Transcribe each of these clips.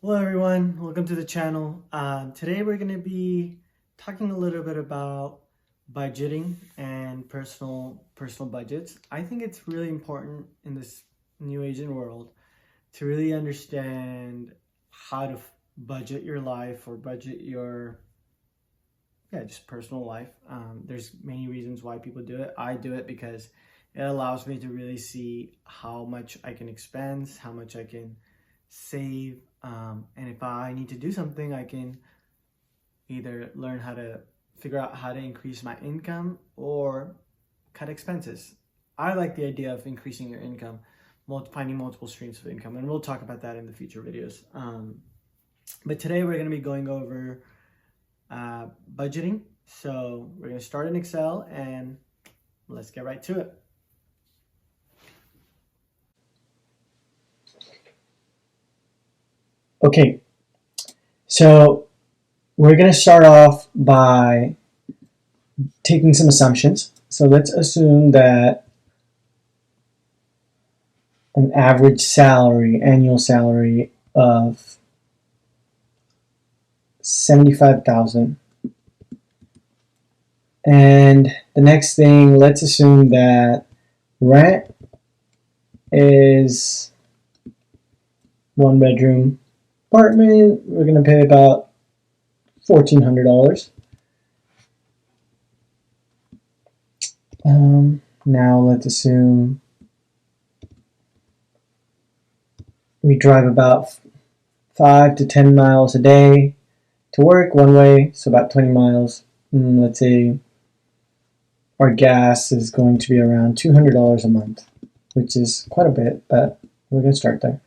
Hello everyone, welcome to the channel. Today we're going to be talking a little bit about budgeting and personal budgets. I think it's really important in this new Asian world to really understand how to budget your life or budget your just personal life. There's many reasons why people do it. I do it because it allows me to really see how much I can expense, how much I can save, and if I need to do something, I can either learn how to figure out how to increase my income or cut expenses. I like the idea of increasing your income, finding multiple streams of income, and we'll talk about that in the future videos. But today we're going to be going over budgeting. So we're going to start in Excel and let's get right to it. Okay, so we're going to start off by taking some assumptions. So let's assume that an average annual salary of 75,000. And the next thing, let's assume that rent is 1 bedroom apartment. We're going to pay about $1,400. Now let's assume we drive about 5 to 10 miles a day to work one way, so about 20 miles. Let's say our gas is going to be around $200 a month, which is quite a bit, but we're going to start there.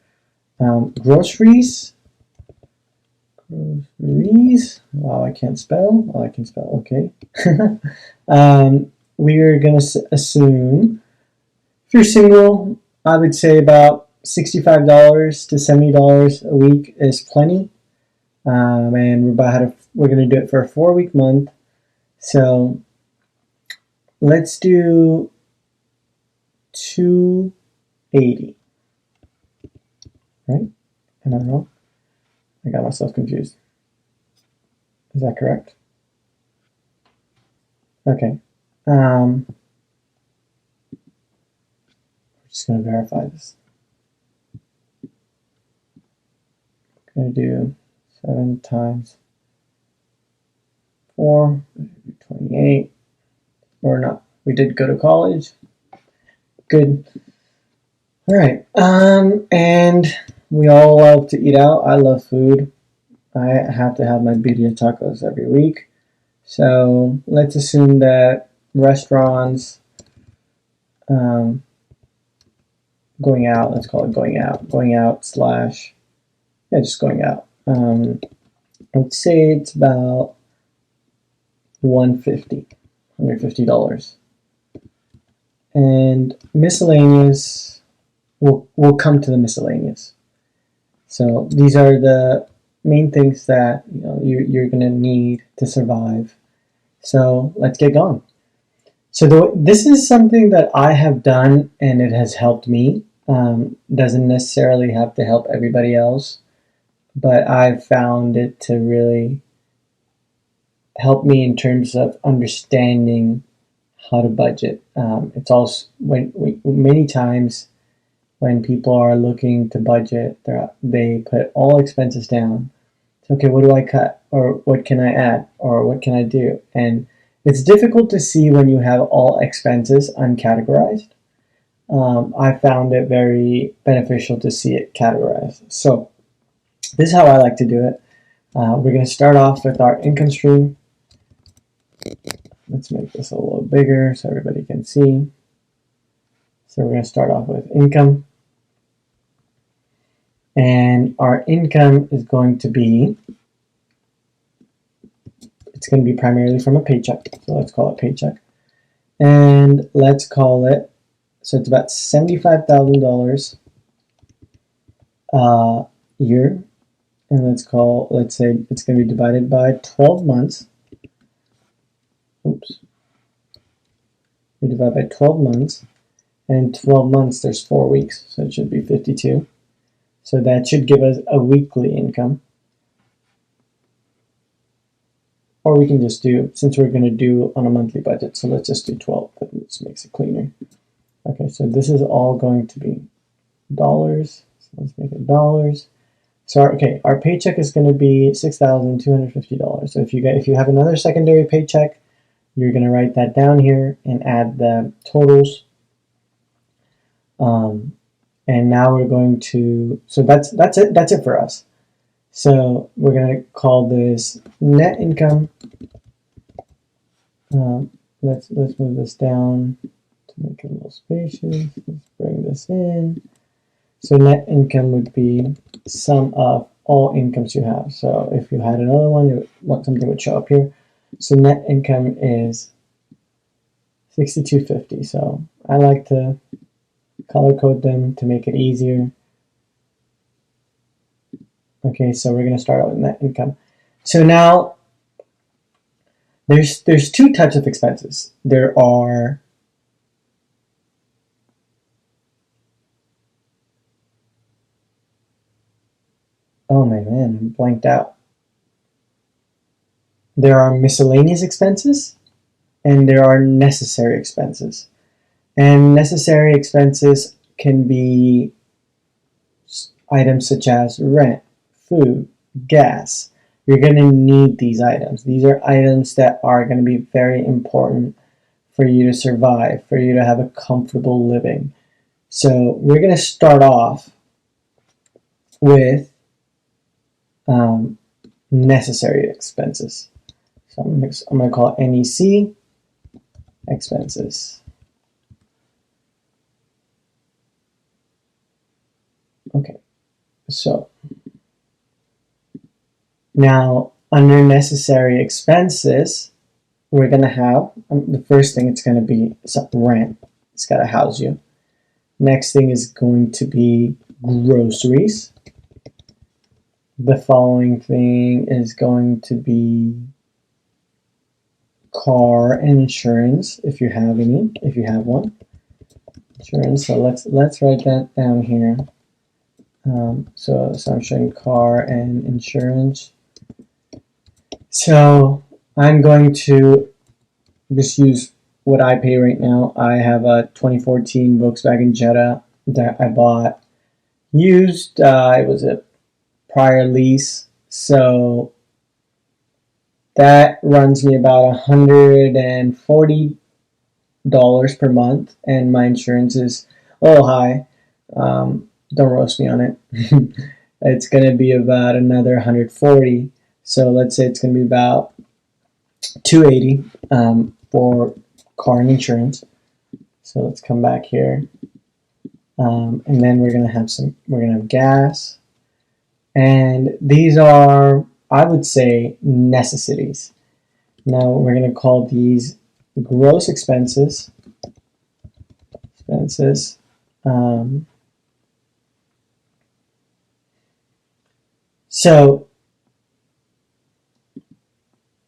Groceries. Wow, I can't spell. Oh, I can spell. Okay. We are going to assume if you're single, I would say about $65 to $70 a week is plenty. And we're going to do it for a 4-week month. So let's do 280. Right? I don't know. I got myself confused. Is that correct? Okay. We're just going to verify this. I'm going to do 7 times 4, 28. Or not. We did go to college. Good. All right. And we all love to eat out. I love food. I have to have my birria tacos every week. So let's assume that restaurants, going out, let's call it going out slash, just going out. Let's say it's about $150. And miscellaneous, we'll come to the miscellaneous. So these are the main things that you're going to need to survive. So let's get going. So this is something that I have done and it has helped me. Doesn't necessarily have to help everybody else, but I've found it to really help me in terms of understanding how to budget. It's also many times when people are looking to budget, they put all expenses down. So, okay, what do I cut? Or what can I add? Or what can I do? And it's difficult to see when you have all expenses uncategorized. I found it very beneficial to see it categorized. So this is how I like to do it. We're going to start off with our income stream. Let's make this a little bigger so everybody can see. So we're going to start off with income. And our income is going to be, it's going to be primarily from a paycheck. So let's call it paycheck. And let's call it, so it's about $75,000 a year. And let's say it's going to be divided by 12 months. Oops. We divide by 12 months. And in 12 months, there's 4 weeks. So it should be 52. So that should give us a weekly income. Or we can just do, since we're going to do on a monthly budget, so let's just do 12. That just makes it cleaner. Okay, so this is all going to be dollars. So let's make it dollars. So our paycheck is going to be $6,250. So if you have another secondary paycheck, you're going to write that down here and add the totals. And now we're going to, so that's it for us. So we're going to call this net income. Let's move this down to make it a little spacious. Let's bring this in. So net income would be sum of all incomes you have. So if you had another one, something would show up here. So net income is $6,250. So I like to color code them to make it easier. Okay, so we're going to start out with net income. So now there's two types of expenses. There are oh my man, I'm blanked out. There are miscellaneous expenses and there are necessary expenses. And necessary expenses can be items such as rent, food, gas. You're going to need these items. These are items that are going to be very important for you to survive, for you to have a comfortable living. So we're going to start off with necessary expenses. So I'm going to call it NEC expenses. Okay, so now under necessary expenses, we're going to have the first thing, it's going to be rent. It's got to house you. Next thing is going to be groceries. The following thing is going to be car and insurance, if you have any, if you have one. Insurance. So let's write that down here. So I'm showing car and insurance. So I'm going to just use what I pay right now. I have a 2014 Volkswagen Jetta that I bought used. It was a prior lease, so that runs me about $140 per month, and my insurance is a little high. Don't roast me on it. It's going to be about another $140. So let's say it's going to be about $280 for car and insurance. So let's come back here, and then we're going to have gas, and these are, I would say, necessities. Now we're going to call these gross expenses. So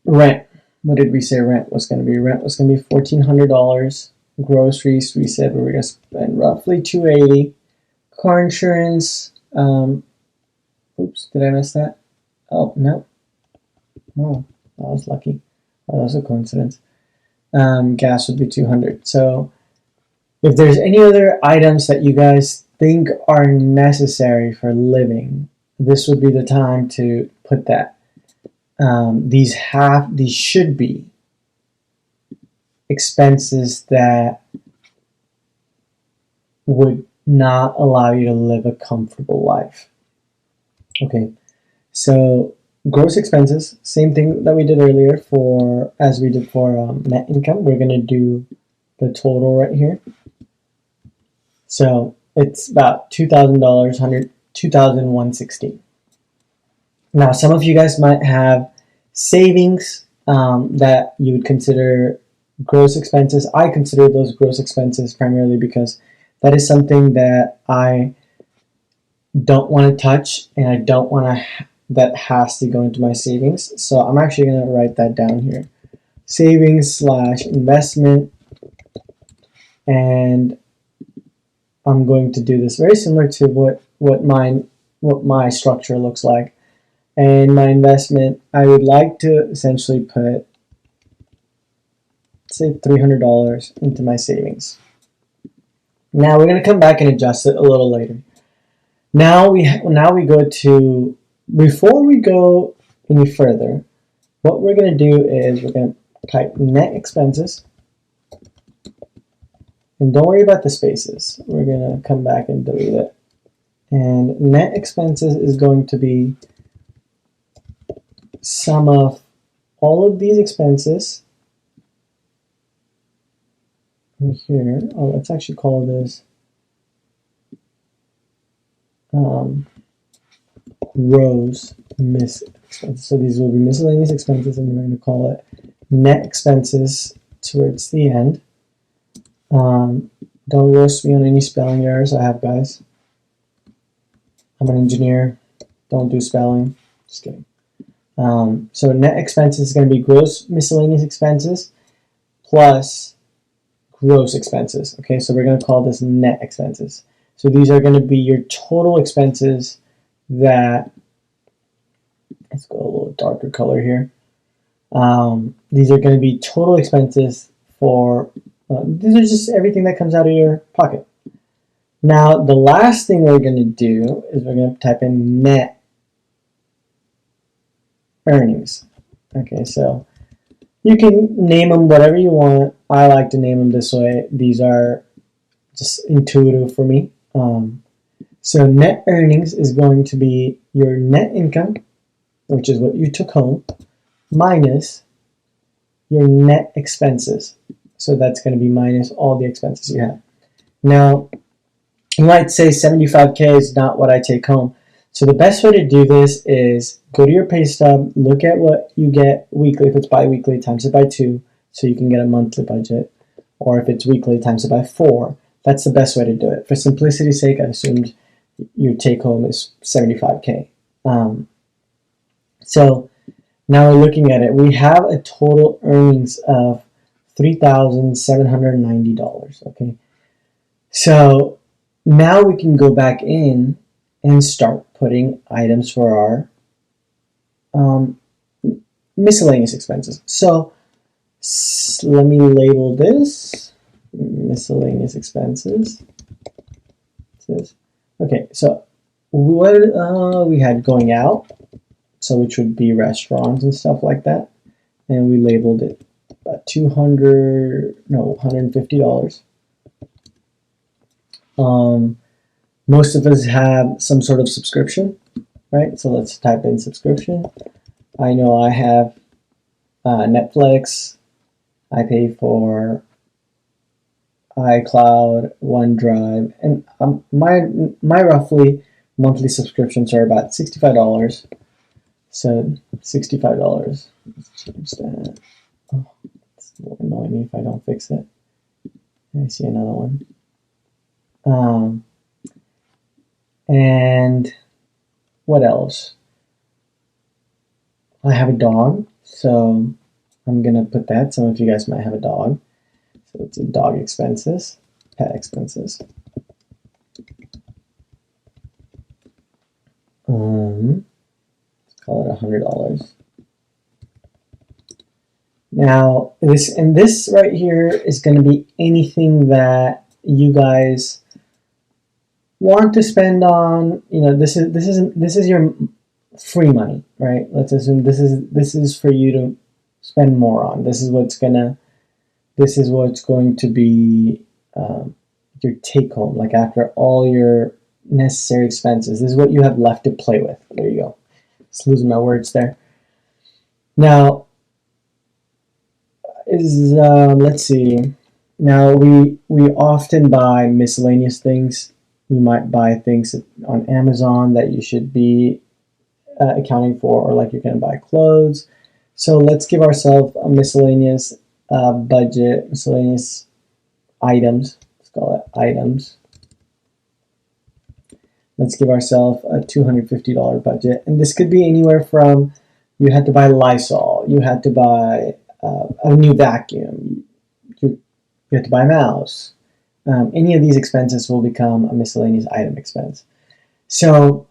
rent. What did we say rent was going to be? Rent was going to be $1,400. Groceries, we said we were going to spend roughly $280. Car insurance. Oops, did I miss that? Oh, no. Oh, that was lucky. Oh, that was a coincidence. Gas would be $200. So if there's any other items that you guys think are necessary for living, this would be the time to put that. These should be expenses that would not allow you to live a comfortable life. Okay, so gross expenses, same thing that we did earlier as we did for net income. We're going to do the total right here. So it's about $2,000, $2,116. Now, some of you guys might have savings that you would consider gross expenses. I consider those gross expenses primarily because that is something that I don't want to touch, and I don't want to that has to go into my savings. So I'm actually going to write that down here. Savings / investment, and I'm going to do this very similar to what mine what my structure looks like. And my investment, I would like to essentially put, say, $300 into my savings. Now we're going to come back and adjust it a little later. Now we go to, before we go any further, what we're going to do is we're going to type net expenses. And don't worry about the spaces. We're going to come back and delete it. And net expenses is going to be sum of all of these expenses here. Oh, let's actually call this gross expenses. So these will be miscellaneous expenses, and we're going to call it net expenses towards the end. Don't roast me on any spelling errors I have, guys. I'm an engineer. Don't do spelling. Just kidding. So net expenses is going to be gross miscellaneous expenses plus gross expenses. Okay, so we're going to call this net expenses. So these are going to be your total expenses that, let's go a little darker color here. These are going to be total expenses for, these are just everything that comes out of your pocket. Now, the last thing we're going to do is we're going to type in net earnings. Okay, so you can name them whatever you want. I like to name them this way. These are just intuitive for me. So net earnings is going to be your net income, which is what you took home, minus your net expenses. So that's going to be minus all the expenses you have. Now, you might say 75K is not what I take home. So the best way to do this is go to your pay stub, look at what you get weekly. If it's bi-weekly, times it by 2, so you can get a monthly budget. Or if it's weekly, times it by 4. That's the best way to do it. For simplicity's sake, I assumed your take home is 75K. So now we're looking at it. We have a total earnings of $3,790. Okay. So now we can go back in and start putting items for our miscellaneous expenses. So let me label this miscellaneous expenses. Okay, so what we had going out, so which would be restaurants and stuff like that, and we labeled it $150. Most of us have some sort of subscription, right? So let's type in subscription. I know I have Netflix. I pay for iCloud, OneDrive, and my roughly monthly subscriptions are about $65. So $65. Let's change that. Oh, it's annoying me if I don't fix it. I see another one. And what else? I have a dog, so I'm gonna put that. Some of you guys might have a dog. So let's do dog expenses, pet expenses. Let's call it $100. Now this right here is going to be anything that you guys want to spend on. You know, this is your free money, right? Let's assume this is for you to spend more on. This is what's going to be your take home, like after all your necessary expenses. This is what you have left to play with. There you go. Just losing my words there. Now, let's see. Now we often buy miscellaneous things. You might buy things on Amazon that you should be accounting for, or like you're going to buy clothes. So let's give ourselves a miscellaneous budget, miscellaneous items. Let's call it items. Let's give ourselves a $250 budget. And this could be anywhere from, you had to buy Lysol, you had to buy a new vacuum, you had to buy a mouse. Any of these expenses will become a miscellaneous item expense. So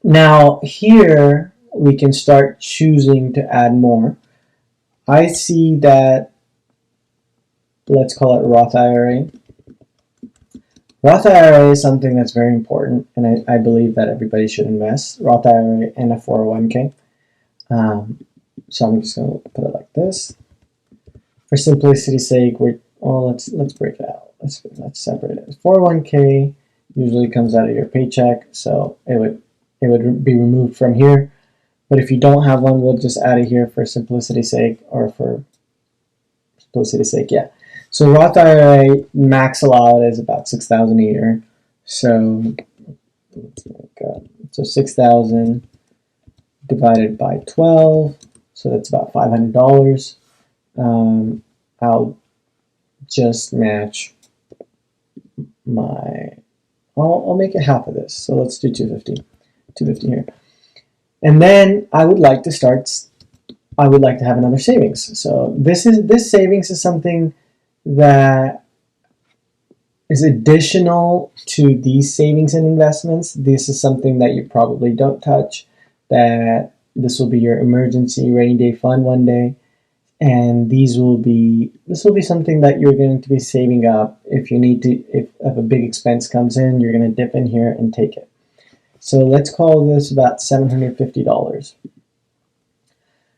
Now here we can start choosing to add more. I see that, let's call it Roth IRA. Roth IRA is something that's very important, and I believe that everybody should invest. Roth IRA and a 401k. So I'm just going to put it like this. For simplicity's sake, let's break it out. Let's separate it. 401k usually comes out of your paycheck, so it would be removed from here. But if you don't have one, we'll just add it here for simplicity's sake, or for simplicity's sake, yeah. So Roth IRA max allowed is about $6,000 a year. So 6,000 divided by 12, so that's about $500. I'll just match my. I'll make it half of this. So let's do 250 here. And then I would like to have another savings. So this savings is something that is additional to these savings and investments. This is something that you probably don't touch, that this will be your emergency rainy day fund one day. And this will be something that you're going to be saving up if you need to, if a big expense comes in, you're going to dip in here and take it. So let's call this about $750.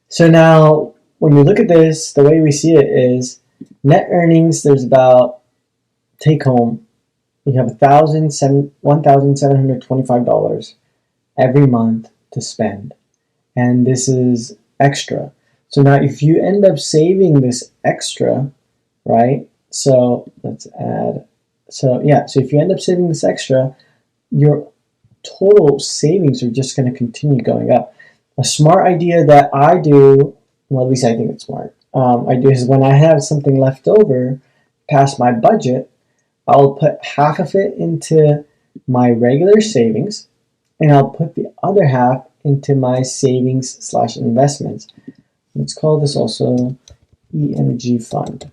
So now when we look at this, the way we see it is net earnings, there's about, take home, you have $1,725 every month to spend. And this is extra. So now if you end up saving this extra, right? So let's add, so if you end up saving this extra, your total savings are just going to continue going up. A smart idea that I do, well, at least I think it's smart, I do is when I have something left over past my budget, I'll put half of it into my regular savings, and I'll put the other half into my savings / investments. Let's call this also EMG fund,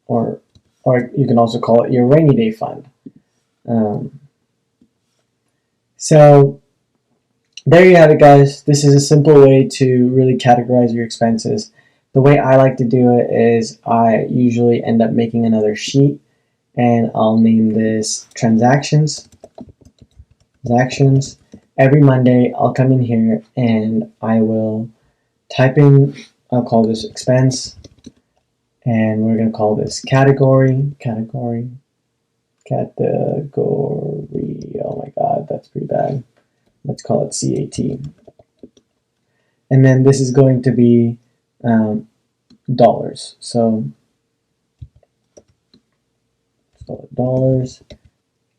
or you can also call it your rainy day fund. So there you have it, guys. This is a simple way to really categorize your expenses. The way I like to do it is I usually end up making another sheet, and I'll name this transactions. Every Monday I'll come in here and I will type in, I'll call this expense, and we're going to call this category. Oh my god, that's pretty bad. Let's call it CAT. And then this is going to be dollars. So let's call it dollars.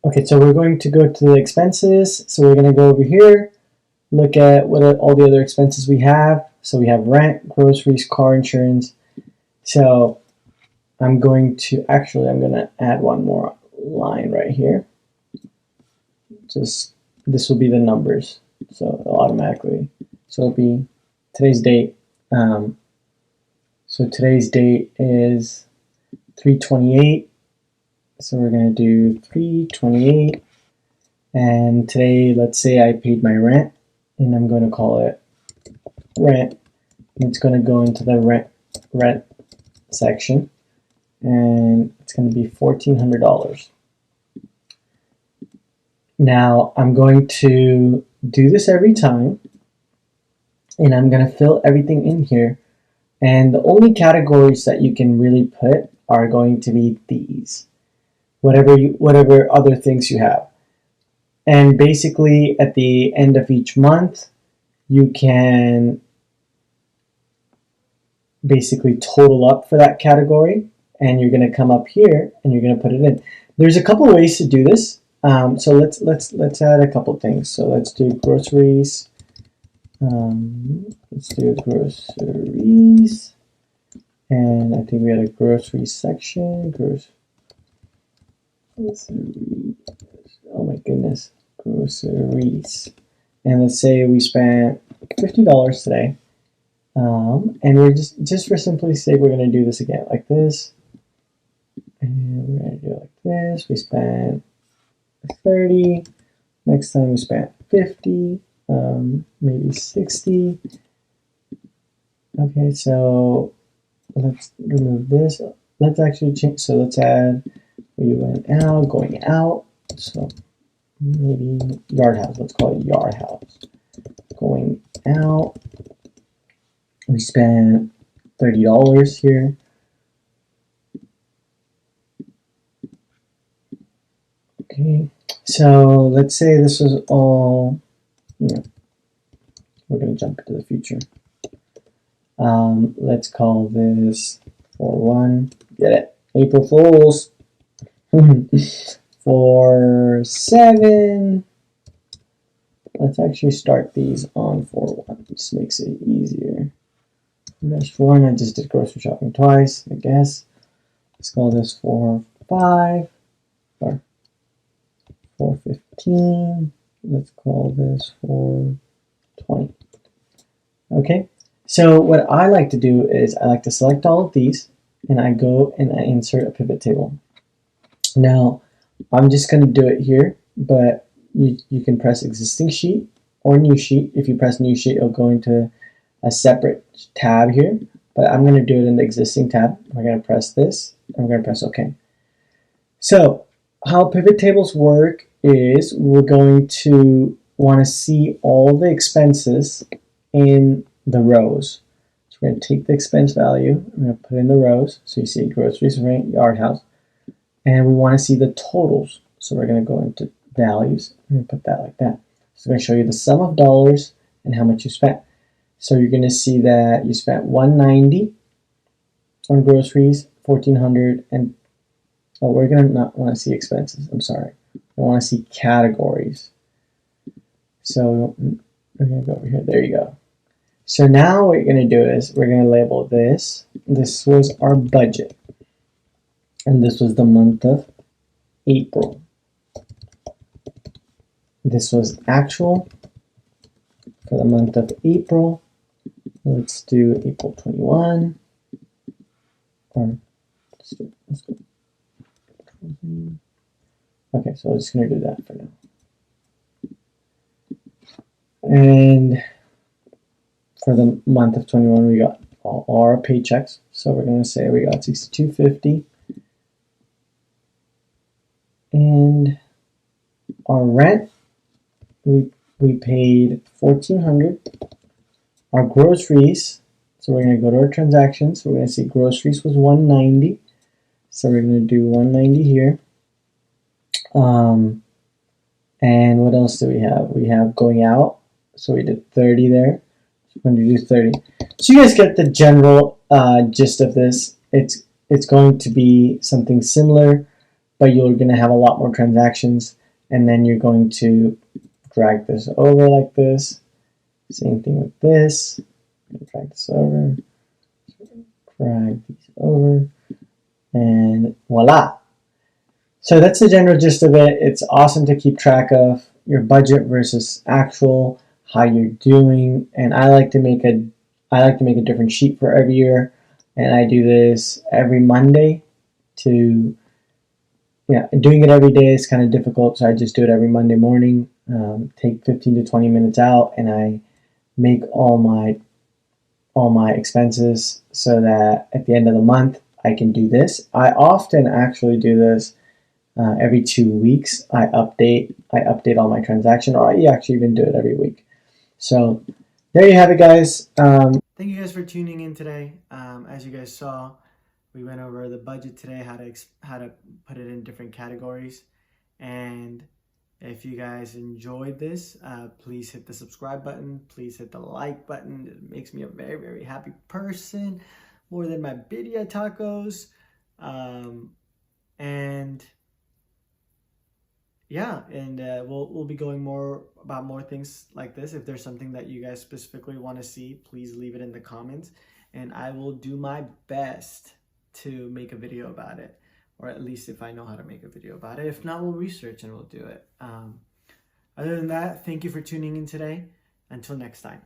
Okay, so we're going to go to the expenses. So we're going to go over here, look at what are all the other expenses we have. So we have rent, groceries, car insurance. So I'm going to add one more line right here. This will be the numbers. So automatically. So it'll be today's date. So today's date is 3/28. So we're going to do 3/28, and today, let's say I paid my rent, and I'm going to call it rent, and it's going to go into the rent section, and it's going to be $1,400. Now I'm going to do this every time, and I'm going to fill everything in here, and the only categories that you can really put are going to be these. Whatever other things you have. And basically at the end of each month, you can basically total up for that category, and you're going to come up here and you're going to put it in. There's a couple ways to do this. So let's add a couple things. So let's do groceries. Let's do groceries, and I think we had a groceries section. Oh my goodness, groceries. And let's say we spent $50 today, and we're just for simplicity's sake, we're going to do this again like this, and we're going to do it like this. We spent 30, Next time we spent 50, maybe 60. Okay, so let's remove this. Let's actually change. So let's add, we went out, going out. So maybe yard house. Let's call it yard house. Going out. We spent $30 here. Okay, so let's say this was all, we're going to jump into the future. Let's call this 4-1. Get it? April Fools. 4-7. Let's actually start these on 4-1. This makes it easier. -4, and I just did grocery shopping twice, I guess. Let's call this 4-5 or 4-15. Let's call this 4-20. Okay, so what I like to do is I like to select all of these and I go and I insert a pivot table. Now, I'm just going to do it here, but you can press existing sheet or new sheet. If you press new sheet, it'll go into a separate tab here, but I'm going to do it in the existing tab. We're going to press this. I'm going to press OK. So how pivot tables work is we're going to want to see all the expenses in the rows. So we're going to take the expense value, I'm going to put in the rows. So you see groceries, rent, yard house, and we want to see the totals. So we're going to go into values and put that like that. So I'm going to show you the sum of dollars and how much you spent. So you're going to see that you spent $190 on groceries, $1,400, and oh, we're going to not want to see expenses. I'm sorry. I want to see categories. So we're going to go over here. There you go. So now what you're going to do is we're going to label this. This was our budget. And this was the month of April. This was actual for the month of April. Let's do April 21. Or let's go. Okay, so I'm just going to do that for now. And for the month of 21, we got all our paychecks. So we're going to say we got $62.50. And our rent, we paid $1,400. Our groceries, so we're going to go to our transactions. We're going to see groceries was $190. So we're going to do $190 here. And what else do we have? We have going out. So we did 30 there. So we're going to do 30. So you guys get the general gist of this. It's going to be something similar, but you're going to have a lot more transactions. And then you're going to drag this over like this. Same thing with this. Drag this over. Drag these over. And voila. So that's the general gist of it. It's awesome to keep track of your budget versus actual, how you're doing. And I like to make a different sheet for every year. And I do this every Monday to, doing it every day is kind of difficult. So I just do it every Monday morning. Take 15 to 20 minutes out and I make all my expenses so that at the end of the month I can do this. I often actually do this every 2 weeks. I update all my transactions, or I actually even do it every week. So there you have it, guys. Thank you guys for tuning in today. As you guys saw, we went over the budget today, how to put it in different categories. And if you guys enjoyed this, please hit the subscribe button. Please hit the like button. It makes me a very, very happy person, more than my birria tacos. And yeah, and we'll be going more about more things like this. If there's something that you guys specifically want to see, please leave it in the comments, and I will do my best to make a video about it. Or at least if I know how to make a video about it. If not, we'll research and we'll do it. Other than that, thank you for tuning in today. Until next time.